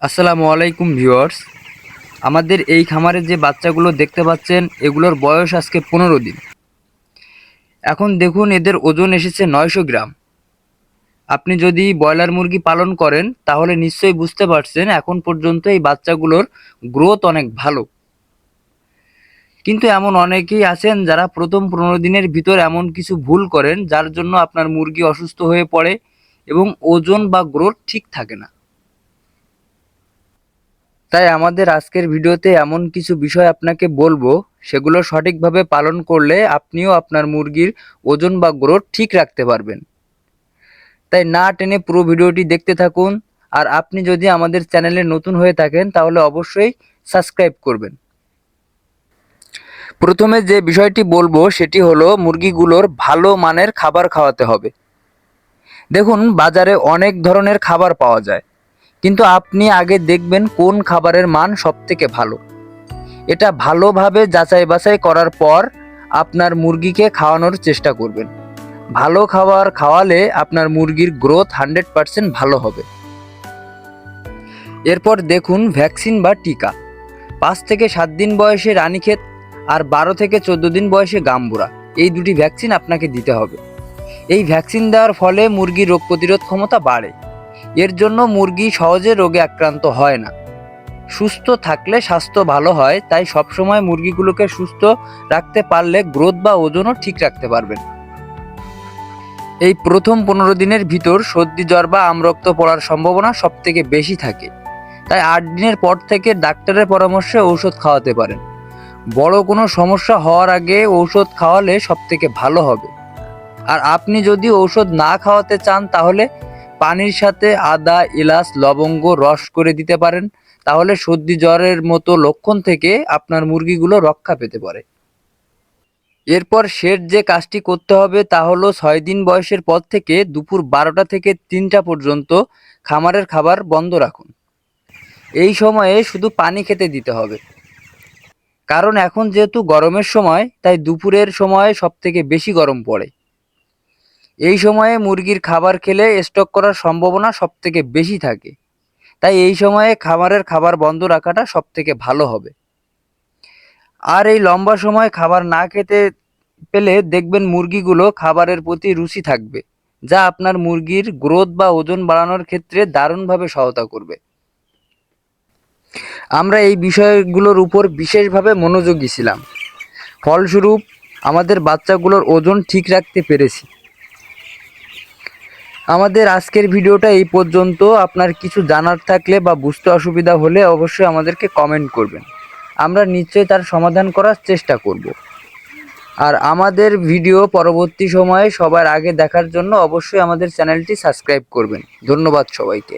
আসসালামু আলাইকুম ভিউয়ার্স। আমাদের এই খামারে যে বাচ্চাগুলো দেখতে পাচ্ছেন এগুলোর বয়স আজকে 15 দিন। এখন দেখুন এদের ওজন এসেছে 900 গ্রাম। আপনি যদি ব্রয়লার মুরগি পালন করেন তাহলে নিশ্চয়ই বুঝতে পারছেন এখন পর্যন্ত এই বাচ্চাগুলোর গ্রোথ অনেক ভালো। কিন্তু এমন অনেকেই আছেন যারা প্রথম 15 দিনের ভিতর এমন কিছু ভুল করেন যার জন্য আপনার মুরগি অসুস্থ হয়ে পড়ে এবং ওজন বা গ্রোথ ঠিক থাকে না। তাই আমাদের আজকের ভিডিওতে এমন কিছু বিষয় আপনাকে বলবো, সেগুলো সঠিকভাবে পালন করলে আপনিও আপনার মুরগির ওজন বা গ্রোথ ঠিক রাখতে পারবেন। তাই না টেনে পুরো ভিডিওটি দেখতে থাকুন। আর আপনি যদি আমাদের চ্যানেলে নতুন হয়ে থাকেন তাহলে অবশ্যই সাবস্ক্রাইব করবেন। প্রথমে যে বিষয়টি বলবো সেটি হলো মুরগিগুলোর ভালো মানের খাবার খাওয়াতে হবে। দেখুন বাজারে অনেক ধরনের খাবার পাওয়া যায়, কিন্তু আপনি আগে দেখবেন কোন খাবারের মান সবথেকে ভালো। এটা ভালোভাবে যাচাই বাছাই করার পর আপনার মুরগিকে খাওয়ানোর চেষ্টা করবেন। ভালো খাবার খাওয়ালে আপনার মুরগির গ্রোথ 100% ভালো হবে। এরপর দেখুন ভ্যাকসিন বা টিকা। 5 থেকে 7 দিন বয়সে রানীক্ষেত আর 12 থেকে 14 দিন বয়সে গাম্বুরা, এই দুটি ভ্যাকসিন আপনাকে দিতে হবে। এই ভ্যাকসিন দেওয়ার ফলে মুরগির রোগ প্রতিরোধ ক্ষমতা বাড়ে। এর জন্য মুরগি সহজে রোগে আক্রান্ত হয় না। সুস্থ থাকলে স্বাস্থ্য ভালো হয়, তাই সবসময় মুরগিগুলোকে সুস্থ রাখতে পারলে গ্রোথ বা ওজনও ঠিক রাখতে পারবেন। এই প্রথম 15 দিনের ভিতর সর্দি জ্বর বা আমরক্ত পড়ার সম্ভাবনা সবথেকে বেশি থাকে, তাই 8 দিনের পর থেকে ডাক্তারের পরামর্শে ঔষধ খাওয়াতে পারেন। বড় কোনো সমস্যা হওয়ার আগে ঔষধ খাওয়ালে সবথেকে ভালো হবে। আর আপনি যদি ঔষধ না খাওয়াতে চান তাহলে পানির সাথে আদা, এলাচ, লবঙ্গ রস করে দিতে পারেন। তাহলে সর্দি জ্বরের মতো লক্ষণ থেকে আপনার মুরগিগুলো রক্ষা পেতে পারে। এরপর শেষ যে কাজটি করতে হবে তা হলো 6 দিন বয়সের পর থেকে দুপুর 12টা থেকে 3টা পর্যন্ত খামারের খাবার বন্ধ রাখুন। এই সময়ে শুধু পানি খেতে দিতে হবে, কারণ এখন যেহেতু গরমের সময় তাই দুপুরের সময় সবথেকে বেশি গরম পড়ে। এই সময়ে মুরগির খাবার খেলে স্ট্রোক করার সম্ভাবনা সবথেকে বেশি থাকে, তাই এই সময়ে খামারের খাবার বন্ধ রাখাটা সবথেকে ভালো হবে। আর এই লম্বা সময় খাবার না খেতে পেলে দেখবেন মুরগিগুলো খাবারের প্রতি রুচি থাকবে, যা আপনার মুরগির গ্রোথ বা ওজন বাড়ানোর ক্ষেত্রে দারুণভাবে সহায়তা করবে। আমরা এই বিষয়গুলোর উপর বিশেষভাবে মনোযোগী ছিলাম, ফলস্বরূপ আমাদের বাচ্চাগুলোর ওজন ঠিক রাখতে পেরেছি। আমাদের আজকের ভিডিওটা এই পর্যন্ত। আপনার কিছু জানার থাকলে বা বুঝতে অসুবিধা হলে অবশ্যই আমাদেরকে কমেন্ট করবেন, আমরা নিশ্চয়ই তার সমাধান করার চেষ্টা করব। আর আমাদের ভিডিও পরবর্তী সময়ে সবার আগে দেখার জন্য অবশ্যই আমাদের চ্যানেলটি সাবস্ক্রাইব করবেন। ধন্যবাদ সবাইকে।